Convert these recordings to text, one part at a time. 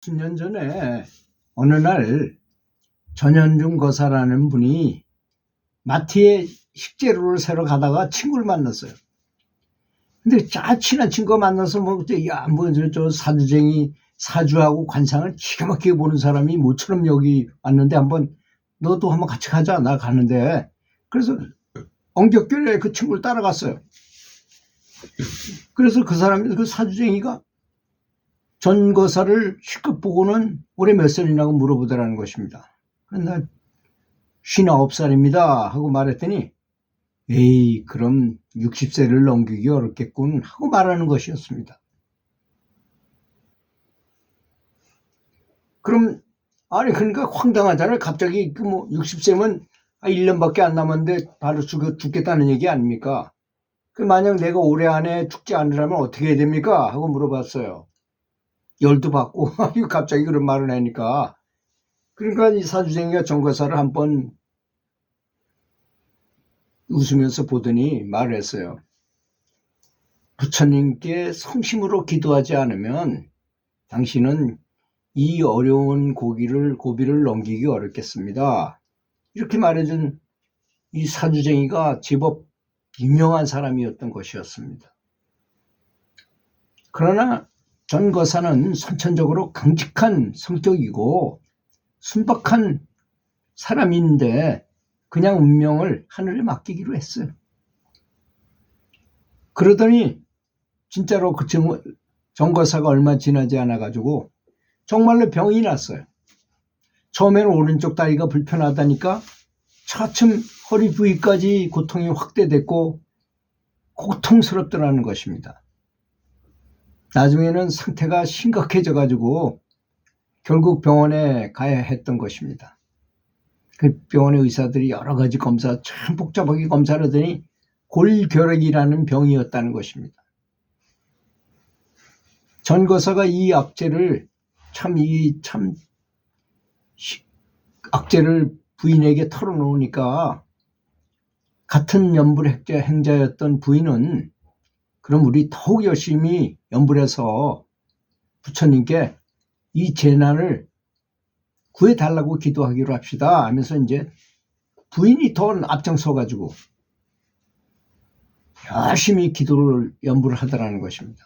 수년 전에 어느 날 전현중 거사라는 분이 마트에 식재료를 사러 가다가 친구를 만났어요. 근데 친한 친구가 만나서 저 사주쟁이 사주하고 관상을 기가 막히게 보는 사람이 모처럼 여기 왔는데 너도 한번 같이 가자. 나 가는데. 그래서 엉겹결에 그 친구를 따라갔어요. 그래서 그 사주쟁이가 전 거사를 실컷 보고는 올해 몇 살이냐고 물어보더라는 것입니다. 나 59살입니다 하고 말했더니 에이 그럼 60세를 넘기기 어렵겠군 하고 말하는 것이었습니다. 그럼 그러니까 황당하잖아요. 갑자기 60세면 1년밖에 안 남았는데 바로 죽겠다는 얘기 아닙니까? 만약 내가 올해 안에 죽지 않으려면 어떻게 해야 됩니까? 하고 물어봤어요. 열도 받고 갑자기 그런 말을 하니까 그러니까 이 사주쟁이가 정거사를 한번 웃으면서 보더니 말을 했어요. 부처님께 성심으로 기도하지 않으면 당신은 이 어려운 고비를 넘기기 어렵겠습니다. 이렇게 말해준 이 사주쟁이가 제법 유명한 사람이었던 것이었습니다. 그러나 전거사는 선천적으로 강직한 성격이고 순박한 사람인데 그냥 운명을 하늘에 맡기기로 했어요. 그러더니 진짜로 그 전거사가 얼마 지나지 않아가지고 정말로 병이 났어요. 처음에는 오른쪽 다리가 불편하다니까 차츰 허리 부위까지 고통이 확대됐고 고통스럽더라는 것입니다. 나중에는 상태가 심각해져가지고 결국 병원에 가야 했던 것입니다. 그 병원의 의사들이 여러 가지 검사, 참 복잡하게 검사를 하더니 골결핵이라는 병이었다는 것입니다. 전거사가 이 악재를 악재를 부인에게 털어놓으니까 같은 연불행자였던 부인은 그럼 우리 더욱 열심히 연불해서 부처님께 이 재난을 구해달라고 기도하기로 합시다 하면서 이제 부인이 더 앞장서가지고 열심히 연불을 하더라는 것입니다.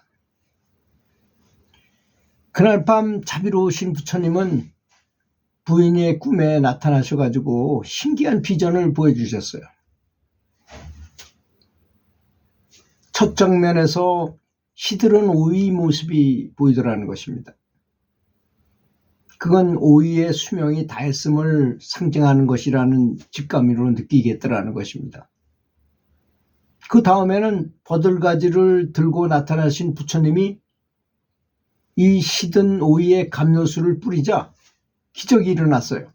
그날 밤 자비로우신 부처님은 부인의 꿈에 나타나셔가지고 신기한 비전을 보여주셨어요. 첫 장면에서 시들은 오이 모습이 보이더라는 것입니다. 그건 오이의 수명이 다했음을 상징하는 것이라는 직감으로 느끼겠더라는 것입니다. 그 다음에는 버들가지를 들고 나타나신 부처님이 이 시든 오이에 감로수를 뿌리자 기적이 일어났어요.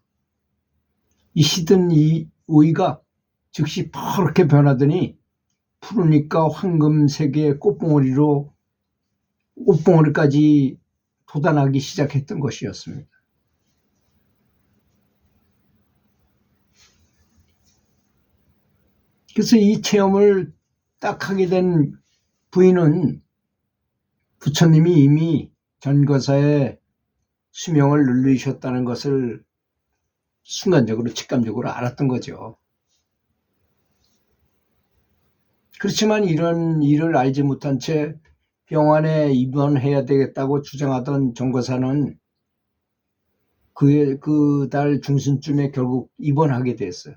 이 시든 이 오이가 즉시 퍼렇게 변하더니 푸르니까 황금색의 꽃봉오리까지 돋아나기 시작했던 것이었습니다. 그래서 이 체험을 딱 하게 된 부인은 부처님이 이미 전거사의 수명을 늘리셨다는 것을 순간적으로 직감적으로 알았던 거죠. 그렇지만 이런 일을 알지 못한 채 병원에 입원해야 되겠다고 주장하던 전거사는 그 달 중순쯤에 결국 입원하게 됐어요.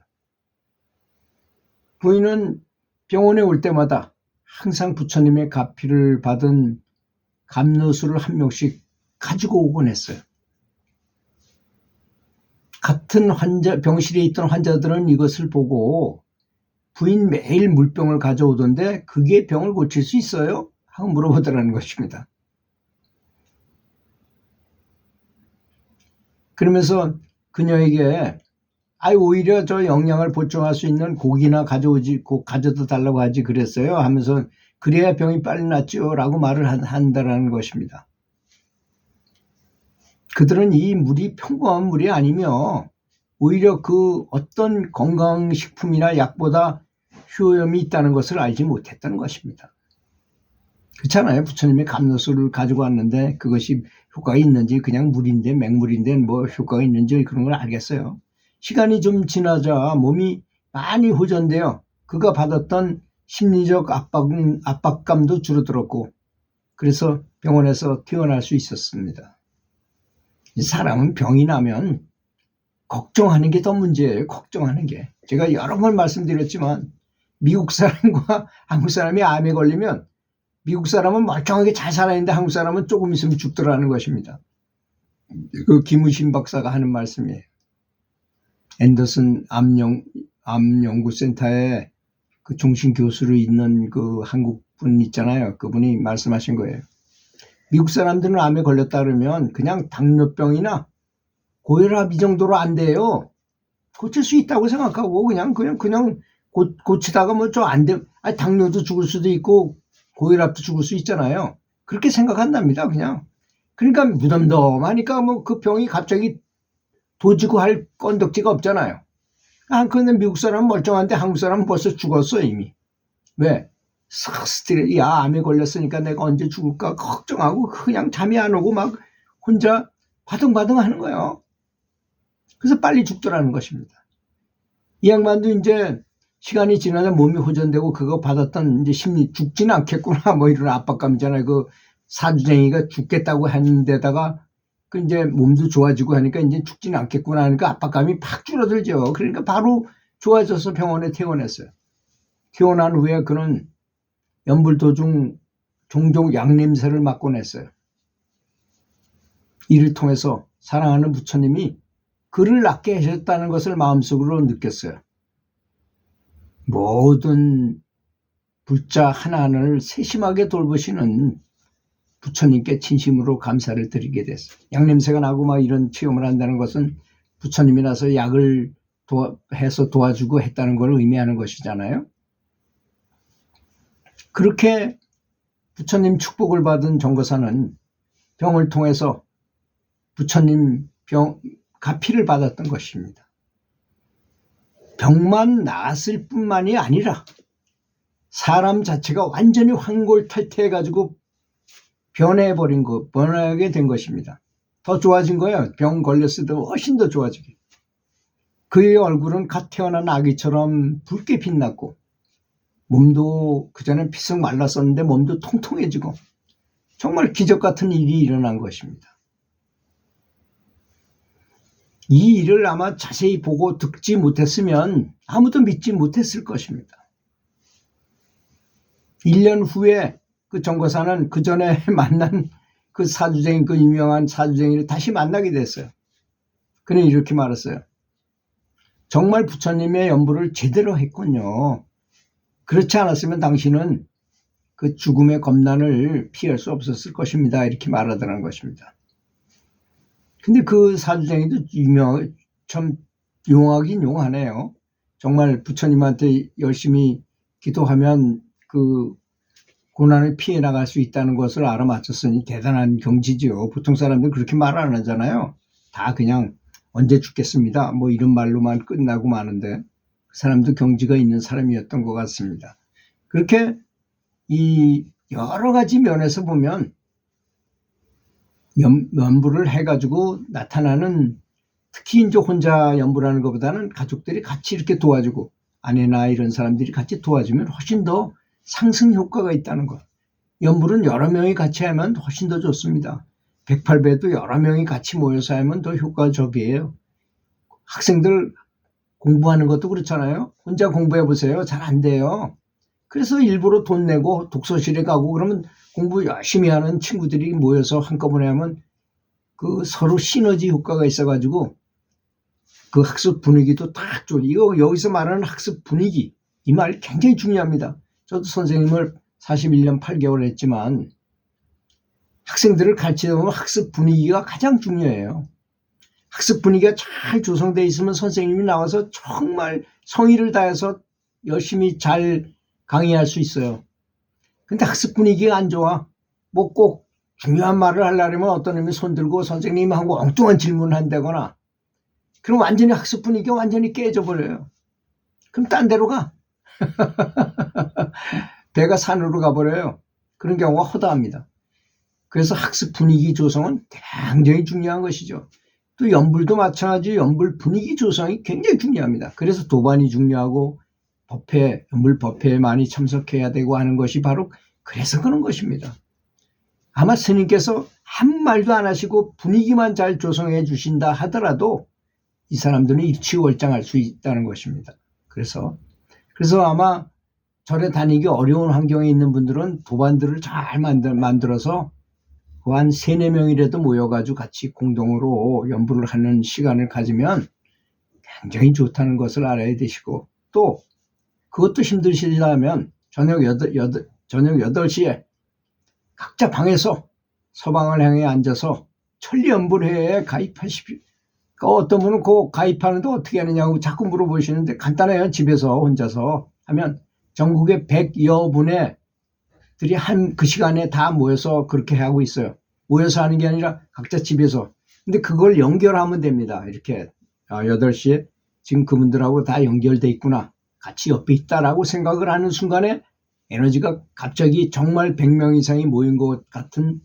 부인은 병원에 올 때마다 항상 부처님의 가피를 받은 감로수를 한 명씩 가지고 오곤 했어요. 같은 병실에 있던 환자들은 이것을 보고 부인 매일 물병을 가져오던데 그게 병을 고칠 수 있어요? 하고 물어보더라는 것입니다. 그러면서 그녀에게 오히려 저 영양을 보충할 수 있는 고기나 가져다 달라고 하지 그랬어요 하면서 그래야 병이 빨리 낫죠 라고 말을 한다라는 것입니다. 그들은 이 물이 평범한 물이 아니며 오히려 그 어떤 건강식품이나 약보다 효험이 있다는 것을 알지 못했다는 것입니다. 그렇잖아요. 부처님이 감로수를 가지고 왔는데 그것이 효과가 있는지 그냥 물인데 맹물인데 뭐 효과가 있는지 그런 걸 알겠어요. 시간이 좀 지나자 몸이 많이 호전되어 그가 받았던 심리적 압박감도 줄어들었고 그래서 병원에서 퇴원할 수 있었습니다. 사람은 병이 나면 걱정하는 게 더 문제예요. 걱정하는 게. 제가 여러 번 말씀드렸지만 미국 사람과 한국 사람이 암에 걸리면 미국 사람은 멀쩡하게 잘 살아있는데 한국 사람은 조금 있으면 죽더라는 것입니다. 그 김우신 박사가 하는 말씀이에요. 앤더슨 암연구센터에 그 종신 교수로 있는 그 한국 분 있잖아요. 그분이 말씀하신 거예요. 미국 사람들은 암에 걸렸다 그러면 그냥 당뇨병이나 고혈압 이 정도로 안 돼요. 고칠 수 있다고 생각하고 그냥 고치다가 뭐 좀 안 돼. 아니, 당뇨도 죽을 수도 있고 고혈압도 죽을 수 있잖아요. 그렇게 생각한답니다. 그냥. 그러니까 무덤덤하니까 뭐 그 병이 갑자기 도지고 할 건덕지가 없잖아요. 그런데 미국 사람은 멀쩡한데 한국 사람은 벌써 죽었어 이미. 왜? 스트레스, 야 암에 걸렸으니까 내가 언제 죽을까 걱정하고 그냥 잠이 안 오고 막 혼자 바등바등 하는 거예요. 그래서 빨리 죽더라는 것입니다. 이 양반도 이제 시간이 지나자 몸이 호전되고 그거 받았던 이제 심리 죽지는 않겠구나 뭐 이런 압박감이잖아요. 그 사주쟁이가 죽겠다고 했는데다가 그 이제 몸도 좋아지고 하니까 이제 죽지는 않겠구나 하니까 압박감이 팍 줄어들죠. 그러니까 바로 좋아져서 병원에 퇴원했어요. 퇴원한 후에 그는 연불 도중 종종 약냄새를 맡곤 했어요. 이를 통해서 사랑하는 부처님이 그를 낫게 하셨다는 것을 마음속으로 느꼈어요. 모든 불자 하나하나를 세심하게 돌보시는 부처님께 진심으로 감사를 드리게 됐어요. 약냄새가 나고 막 이런 체험을 한다는 것은 부처님이 나서 약을 해서 도와주고 했다는 걸 의미하는 것이잖아요. 그렇게 부처님 축복을 받은 정거사는 병을 통해서 부처님 가피를 받았던 것입니다. 병만 나았을 뿐만이 아니라 사람 자체가 완전히 환골탈태해가지고 변하게 된 것입니다. 더 좋아진 거예요. 병 걸렸을 때 훨씬 더 좋아지게. 그의 얼굴은 갓 태어난 아기처럼 붉게 빛났고 몸도 그전엔 피썩 말랐었는데 몸도 통통해지고 정말 기적 같은 일이 일어난 것입니다. 이 일을 아마 자세히 보고 듣지 못했으면 아무도 믿지 못했을 것입니다. 1년 후에 그 정거사는 그 전에 만난 그 사주쟁이, 그 유명한 사주쟁이를 다시 만나게 됐어요. 그는 이렇게 말했어요. 정말 부처님의 연부를 제대로 했군요. 그렇지 않았으면 당신은 그 죽음의 검난을 피할 수 없었을 것입니다. 이렇게 말하더라는 것입니다. 근데 그 사주쟁이도 참 용하긴 용하네요. 정말 부처님한테 열심히 기도하면 그 고난을 피해 나갈 수 있다는 것을 알아맞혔으니 대단한 경지지요. 보통 사람들은 그렇게 말 안 하잖아요. 다 그냥 언제 죽겠습니다. 뭐 이런 말로만 끝나고 마는데 그 사람도 경지가 있는 사람이었던 것 같습니다. 그렇게 이 여러 가지 면에서 보면 연부를 해가지고 나타나는 특히 이제 혼자 연부라는 것보다는 가족들이 같이 이렇게 도와주고 아내나 이런 사람들이 같이 도와주면 훨씬 더 상승 효과가 있다는 것. 연부는 여러 명이 같이 하면 훨씬 더 좋습니다. 108배도 여러 명이 같이 모여서 하면 더 효과적이에요. 학생들 공부하는 것도 그렇잖아요. 혼자 공부해 보세요. 잘 안 돼요. 그래서 일부러 돈 내고 독서실에 가고 그러면 공부 열심히 하는 친구들이 모여서 한꺼번에 하면 그 서로 시너지 효과가 있어가지고 그 학습 분위기도 딱 좋아요. 이거 여기서 말하는 학습 분위기 이 말 굉장히 중요합니다. 저도 선생님을 41년 8개월 했지만 학생들을 가르치다 보면 학습 분위기가 가장 중요해요. 학습 분위기가 잘 조성되어 있으면 선생님이 나와서 정말 성의를 다해서 열심히 잘 강의할 수 있어요. 근데 학습 분위기가 안 좋아. 뭐 꼭 중요한 말을 하려면 어떤 놈이 손 들고 선생님하고 엉뚱한 질문을 한다거나 그럼 완전히 학습 분위기가 완전히 깨져버려요. 그럼 딴 데로 가. 배가 산으로 가버려요. 그런 경우가 허다합니다. 그래서 학습 분위기 조성은 굉장히 중요한 것이죠. 또 연불도 마찬가지 연불 분위기 조성이 굉장히 중요합니다. 그래서 도반이 중요하고 연불 법회에 많이 참석해야 되고 하는 것이 바로 그래서 그런 것입니다. 아마 스님께서 아무 말도 안 하시고 분위기만 잘 조성해 주신다 하더라도 이 사람들은 일취월장할 수 있다는 것입니다. 그래서 아마 절에 다니기 어려운 환경에 있는 분들은 도반들을 잘 만들어서 그 한 3, 4명이라도 모여가지고 같이 공동으로 연불을 하는 시간을 가지면 굉장히 좋다는 것을 알아야 되시고, 또 그것도 힘드시다면 저녁 8시에 각자 방에서 서방을 향해 앉아서 천리연불회에 가입하십시오. 어떤 분은 그 가입하는데 어떻게 하느냐고 자꾸 물어보시는데 간단해요. 집에서 혼자서 하면 전국의 100여 분의 들이 그 시간에 다 모여서 그렇게 하고 있어요. 모여서 하는 게 아니라 각자 집에서. 근데 그걸 연결하면 됩니다. 이렇게 8시에 지금 그분들하고 다 연결돼 있구나. 같이 옆에 있다라고 생각을 하는 순간에 에너지가 갑자기 정말 100명 이상이 모인 것 같은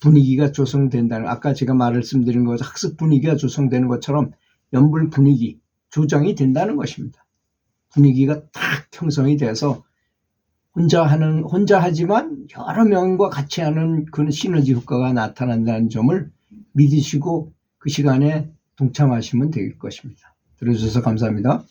분위기가 조성된다는, 아까 제가 말씀드린 것 학습 분위기가 조성되는 것처럼 연불 분위기 조정이 된다는 것입니다. 분위기가 딱 형성이 돼서 혼자 하지만 여러 명과 같이 하는 그런 시너지 효과가 나타난다는 점을 믿으시고 그 시간에 동참하시면 될 것입니다. 들어주셔서 감사합니다.